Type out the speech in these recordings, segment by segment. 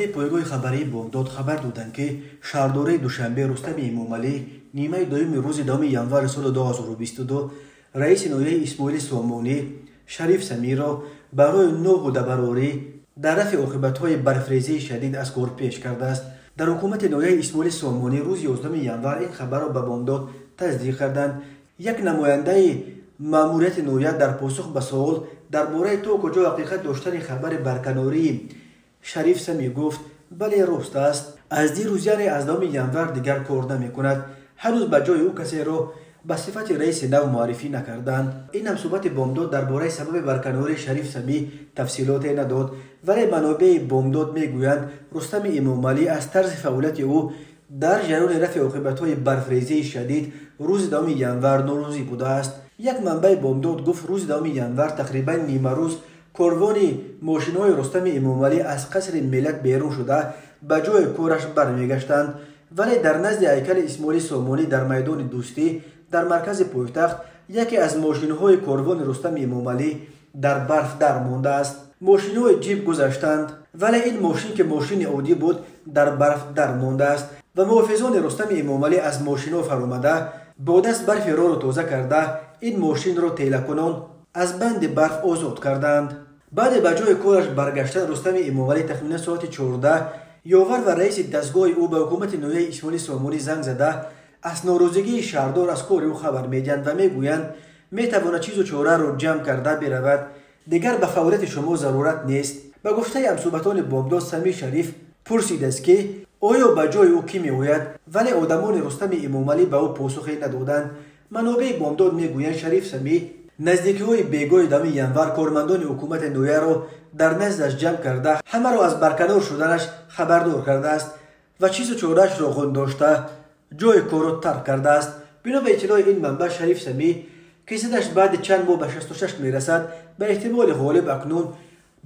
منابع پایگاه خبری بامداد خبر دادند که شهرداری دوشنبه رستم امامعلی نیمه دوم روز دوم ینوار سال 2022 رئیس نویه اسماعیل سامانی شریف سمی را برای نوع دبراری در رفع عاقبت‌های برفریزی شدید از کار پیش کرده است. در حکومت نویه اسماعیل سامانی روز 11 ینوار این خبر را به بامداد تصدیق کردند. یک نماینده ماموریت نویه در پاسخ به سوال درباره تو کجا حقیقت داشتن خبر برکناری شریف سمی گفت بله راست است. از دیروز یعنی از 9 ینوار دیگر کار نمی کند. هنوز به جای او کسی را به صفت رئیس نو معرفی نکردند. این هم صحبت بامداد درباره سبب برکناری شریف سمی تفصیلات نداد، ولی منابع بامداد میگویند رستم امامعلی از طرز فعالیت او در جریان رفع عاقبت‌های برفریزی شدید روز 9 ینوار ناراضی بوده است. یک منبع بامداد گفت روز 9 ینوار تقریبا نیمه روز کاروان ماشین‌های رستم امامعلی از قصر ملت بیرون شده به جای کارش برمیگشتند، ولی در نزد هیکل اسماعیل سامانی در میدان دوستی در مرکز پایتخت یکی از ماشین‌های کاروان رستم امامعلی در برف در مانده است. ماشین‌های جیب گذشتند، ولی این ماشین که ماشین عادی بود در برف در مانده است و محافظان رستم امامعلی از ماشین‌ها فرآمده با دست برف را تازه کرده این ماشین را تیله‌کنان از بند برف آزاد کردند. بعد به جای کارش برگشتن رستم امامعلی تخمینا ساعت 14 یاور و رئیس دستگاه او به حکومت نویه اسماعیل سامانی زنگ زده از ناراضگی شهردار از کار او خبر میدهند و میگویند میتواند چیز و چاره را جمع کرده برود، دیگر به فعالیت شما ضرورت نیست. به گفته همصحبتان بامداد سمی شریف پرسیده است که آیا به جای او کی میآید، ولی آدمان رستم امامعلی به او پاسخی ندادند. منابع بامداد میگویند شریف سمی نزدیکی‌های بیگاه 9 ینوار کارمندان حکومت نویه را در نزدش جمع کرده همه را از برکنار شدنش خبردار کرده است و چیز و چاره‌اش را خود داشته جای کار را ترک کرده است. بنا به اطلاع این منبع شریف سمی که سدش بعد چند ماه به 66 میرسد به احتمال غالب اکنون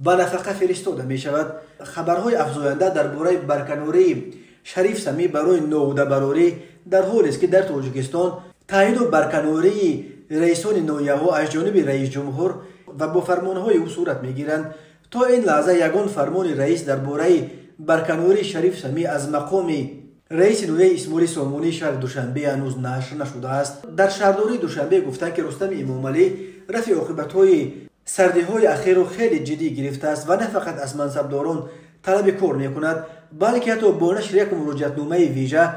به نفقه فرستاده می شود. خبرهای افزاینده درباره برکناری شریف سمی برای نودبراری در حالی است که در تاجیکستان تعیین و برکناری رئیسان نویه ها از جانب رئیس جمهور و با فرمانهای او صورت می گیرند. تا این لحظه یگان فرمان رئیس درباره برکناری شریف سمی از مقام رئیس نویه اسماعیل سامانی شهر دوشنبه هنوز نشر نشده است. در شهرداری دوشنبه گفتند که رستم امامعلی رفع عاقبت‌های سردی‌های اخیر را خیلی جدی گرفته است و نه فقط از منصبداران طلب کار می‌کند، بلکه حتی با نشر یک مراجعتنامه ویژه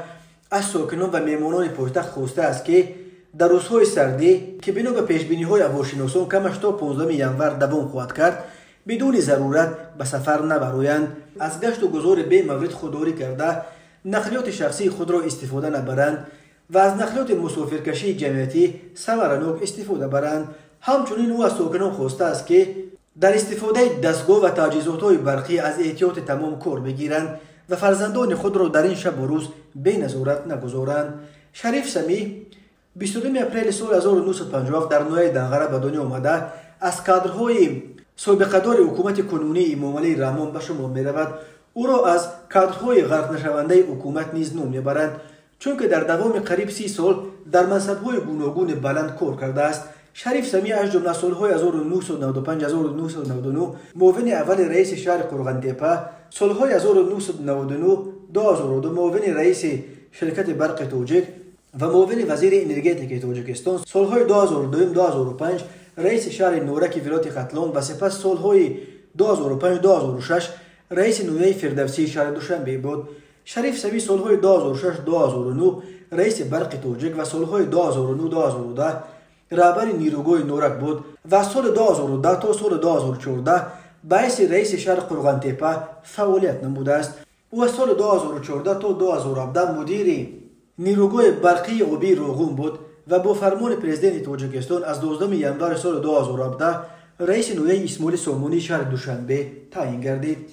از ساکنان و میهمانان پایتخت خواسته است که در روزهای سردی که بنا به پیشبینی‌های هواشناسان کمش تا 15 ینوار دوام خواهد کرد بدون ضرورت به سفر نبرایند، از گشت و گذار بی مورد خودداری کرده نقلیات شخصی خود را استفاده نبرند و از نقلیات مسافرکشی جمعیتی ثمرناک استفاده برند. همچنین او از ساکنان خواسته است که در استفاده دستگاه و تجهیزات‌های برقی از احتیاط تمام کار بگیرند و فرزندان خود را در این شب و روز بی نظارت نگذارند. شریف سمی 22 اپریل سال 1957 در نویه دنغره به دنیا آمده از کادرهای سابقه‌دار حکومت کنونی امامعلی رحمان به شمار می‌رود. او را از کادرهای غرق نشونده حکومت نیز نام می‌برند، چون که در دوام قریب 30 سال در منصب‌های گوناگون بلند کار کرده است. شریف سمی از جمله سال‌های 1995 1999 معاون اول رئیس شهر قرغن‌تپه، سال‌های 1999 2002 معاون رئیس شرکت برق تاجیک و معاون وزیر انرژی تاجیکستان، سال‌های 2002 2005 رئیس شهر نورک ولایت ختلان و سپس سال‌های 2005 2006 رئیس نویه فردوسی شهر دوشنبه بود. شریف سمی سال‌های 2006 2009 رئیس برق تاجیک و سال‌های 2009 2010 رهبر نیروگاه نورک بود و از سال 2010 تا سال 2014 باعث رئیس شهر قرغن‌تپه فعالیت نموده است. او از سال 2014 تا 2017 مدیر نیروگاه برقی آبی روغون بود و با فرمان پرزیدنت تاجیکستان از 12 ینوار سال 2017 رئیس نویه اسماعیل سامانی شهر دوشنبه تعیین گردید.